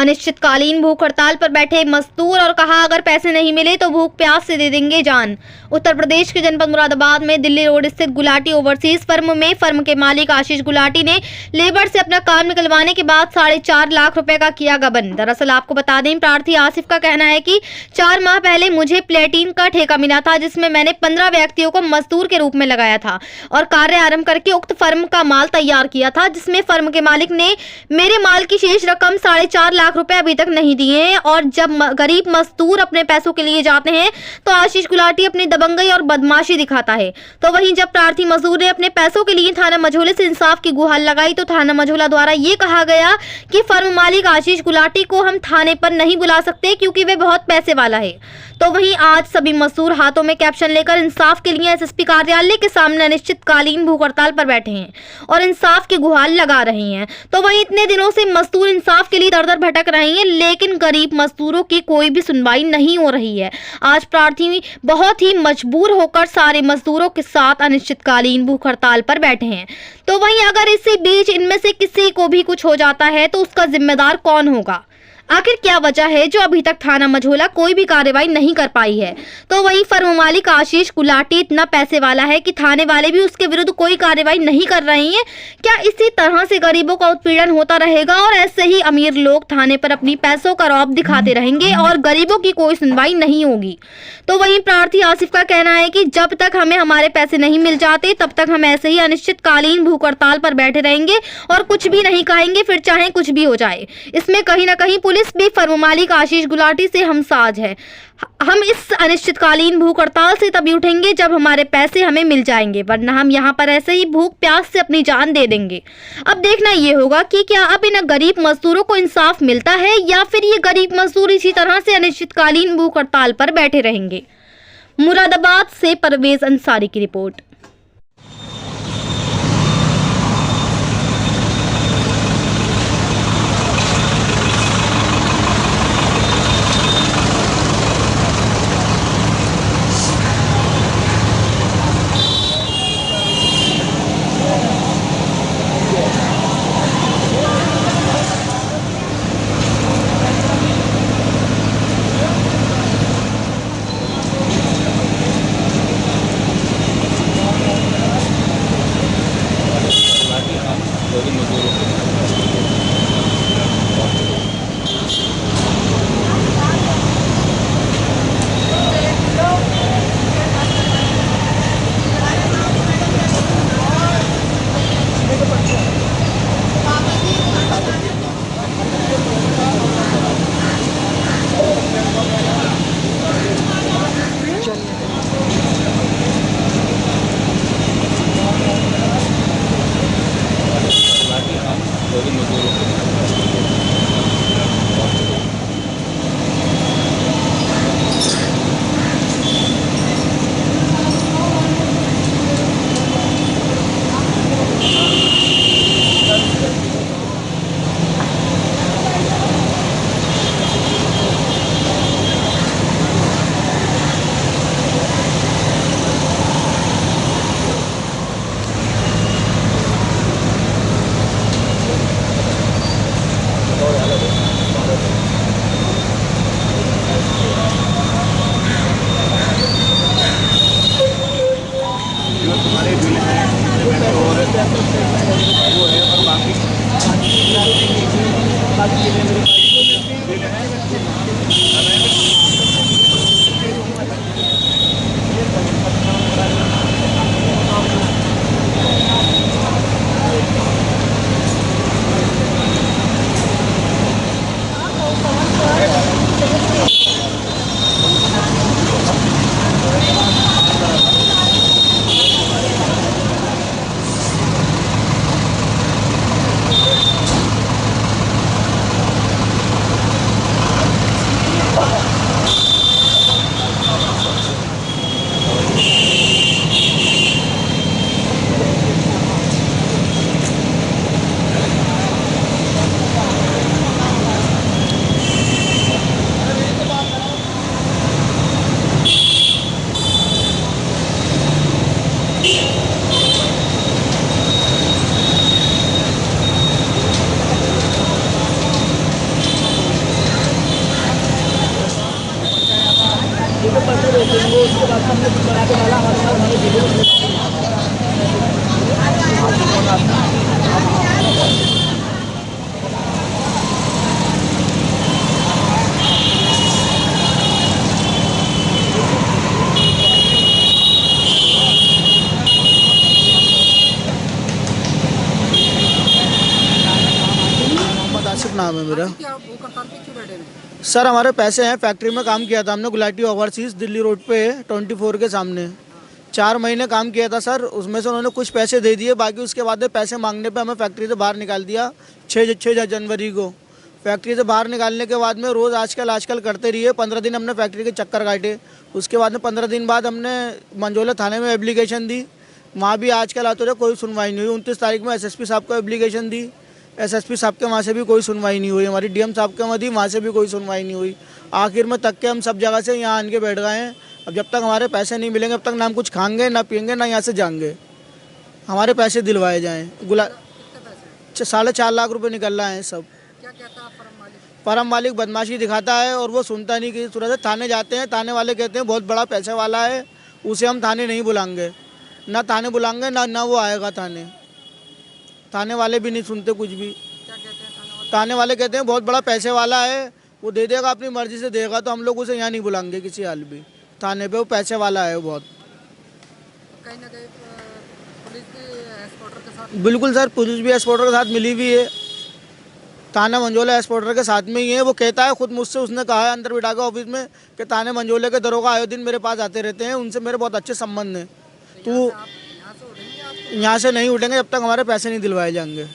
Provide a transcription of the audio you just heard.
अनिश्चितकालीन भूख हड़ताल पर बैठे मजदूर और कहा अगर पैसे नहीं मिले तो भूख प्यास से दे देंगे जान। उत्तर प्रदेश के जनपद मुरादाबाद में दिल्ली रोड स्थित गुलाटी ओवरसीज फर्म में फर्म के मालिक आशीष गुलाटी ने लेबर से अपना काम निकलवाने के बाद 4.5 लाख रुपए का किया गबन। दरअसल आपको बता दें, प्रार्थी आसिफ का कहना है कि 4 माह पहले मुझे प्लेटिन का ठेका मिला था, जिसमें मैंने 15 व्यक्तियों को मजदूर के रूप में लगाया था और कार्य आरंभ करके उक्त फर्म का माल तैयार किया था, जिसमें फर्म के मालिक ने मेरे माल की शेष रकम 4.5 लाख रुपए अभी तक नहीं दिए हैं। और जब गरीब मजदूर अपने पैसों के लिए जाते हैं तो आशीष गुलाटी अपनी दबंगई और बदमाशी दिखाता है। तो वहीं जब प्रार्थी मजदूर ने अपने पैसों के लिए थाना मझोले से इंसाफ की गुहार लगाई तो थाना मझोला द्वारा ये कहा गया कि फर्म मालिक आशीष गुलाटी को हम थाने पर नहीं बुला सकते क्योंकि वे बहुत पैसे वाला है। तो वहीं आज सभी मजदूर हाथों में कैप्शन लेकर इंसाफ के लिए एसएसपी कार्यालय के सामने अनिश्चितकालीन भूख हड़ताल पर बैठे हैं और इंसाफ की गुहार लगा रहे हैं। तो वहीं इतने दिनों से मजदूर इंसाफ के लिए दर-दर भटक रहे हैं, लेकिन गरीब मजदूरों की कोई भी सुनवाई नहीं हो रही है। आज प्रार्थी बहुत ही मजबूर होकर सारे मजदूरों के साथ अनिश्चितकालीन भूख हड़ताल पर बैठे हैं। तो वहीं अगर इसी बीच इनमें से किसी को भी कुछ हो जाता है तो उसका जिम्मेदार कौन होगा? आखिर क्या वजह है जो अभी तक थाना मझोला कोई भी कार्रवाई नहीं कर पाई है? तो वहीं फर्म मालिक आशीष गुलाटी इतना पैसे वाला है कि थाने वाले भी उसके विरुद्ध कोई कार्रवाई नहीं कर रहे हैं। क्या इसी तरह से गरीबों का उत्पीड़न होता रहेगा और ऐसे ही अमीर लोग थाने पर अपनी पैसों का रौब दिखाते रहेंगे और गरीबों की कोई सुनवाई नहीं होगी? तो वहीं प्रार्थी आसिफ का कहना है कि जब तक हमें हमारे पैसे नहीं मिल जाते तब तक हम ऐसे ही अनिश्चितकालीन भूख हड़ताल पर बैठे रहेंगे और कुछ भी नहीं कहेंगे, फिर चाहे कुछ भी हो जाए। इसमें कहीं ना कहीं पुलिस भी फर्म मालिक आशीष गुलाटी से हमसाज है। हम इस अनिश्चितकालीन भूख हड़ताल से तभी उठेंगे जब हमारे पैसे हमें मिल जाएंगे, वरना हम यहाँ पर ऐसे ही भूख प्यास से अपनी जान दे देंगे। अब देखना ये होगा कि क्या अब इन गरीब मजदूरों को इंसाफ मिलता है या फिर ये गरीब मजदूर इसी तरह से अनिश्चितकालीन भूख हड़ताल पर बैठे रहेंगे। मुरादाबाद से परवेज अंसारी की रिपोर्ट। पैसे दे देंगे, उसके बाद हमने कुछ बना के डाला हमारे साथ हमारे वीडियो। आसिफ नाम है मेरा। सर हमारे पैसे हैं, फैक्ट्री में काम किया था हमने गुलाटी ओवरसीज़ दिल्ली रोड पे 24 के सामने 4 महीने काम किया था सर। उसमें से उन्होंने कुछ पैसे दे दिए, बाकी उसके बाद में पैसे मांगने पे हमें फैक्ट्री से बाहर निकाल दिया 6 जनवरी को। फैक्ट्री से बाहर निकालने के बाद में रोज़ आजकल करते रहिए। 15 दिन हमने फैक्ट्री के चक्कर काटे। उसके बाद में 15 दिन बाद हमने मंझोला थाने में एप्लीकेशन दी, वहाँ भी आजकल आते रहे, कोई सुनवाई नहीं हुई। 29 तारीख में SSP साहब को एप्लीकेशन दी, SSP साहब के वहाँ से भी कोई सुनवाई नहीं हुई। हमारी DM साहब के वहाँ दी, वहाँ से भी कोई सुनवाई नहीं हुई। आखिर में तक के हम सब जगह से यहाँ आन के बैठ गए हैं। अब जब तक हमारे पैसे नहीं मिलेंगे अब तक ना हम कुछ खाएंगे ना पियेंगे ना यहाँ से जाएंगे। हमारे पैसे दिलवाए जाएँ। 4.5 लाख रुपये निकल रहा है सब। क्या कहता है फर्म मालिक बदमाशी दिखाता है और वो सुनता नहीं कि सूरत थाने जाते हैं, थाने वाले कहते हैं बहुत बड़ा पैसे वाला है, उसे हम थाने नहीं बुलाएंगे। ना थाने बुलाएंगे ना वो आएगा थाने। थाने वाले भी नहीं सुनते कुछ भी। क्या कहते हैं थाने वाले कहते हैं बहुत बड़ा पैसे वाला है, वो दे देगा, अपनी मर्जी से देगा, तो हम लोग उसे यहाँ नहीं बुलाएंगे किसी हाल भी थाने पे। वो पैसे वाला है बहुत। कहीं ना कहीं पुलिस भी एक्सपोर्टर के साथ? बिल्कुल सर, पुलिस भी एक्सपोर्टर के साथ मिली हुई है। थाना मंझोला एक्सपोर्टर के साथ में ही है। वो कहता है खुद मुझसे, उसने कहा है अंदर बिठा के ऑफिस में कि थाने मंझोले के दरोगा आए दिन मेरे पास आते रहते हैं, उनसे मेरे बहुत अच्छे संबंध हैं। तो यहाँ से नहीं उठेंगे जब तक हमारे पैसे नहीं दिलवाए जाएंगे।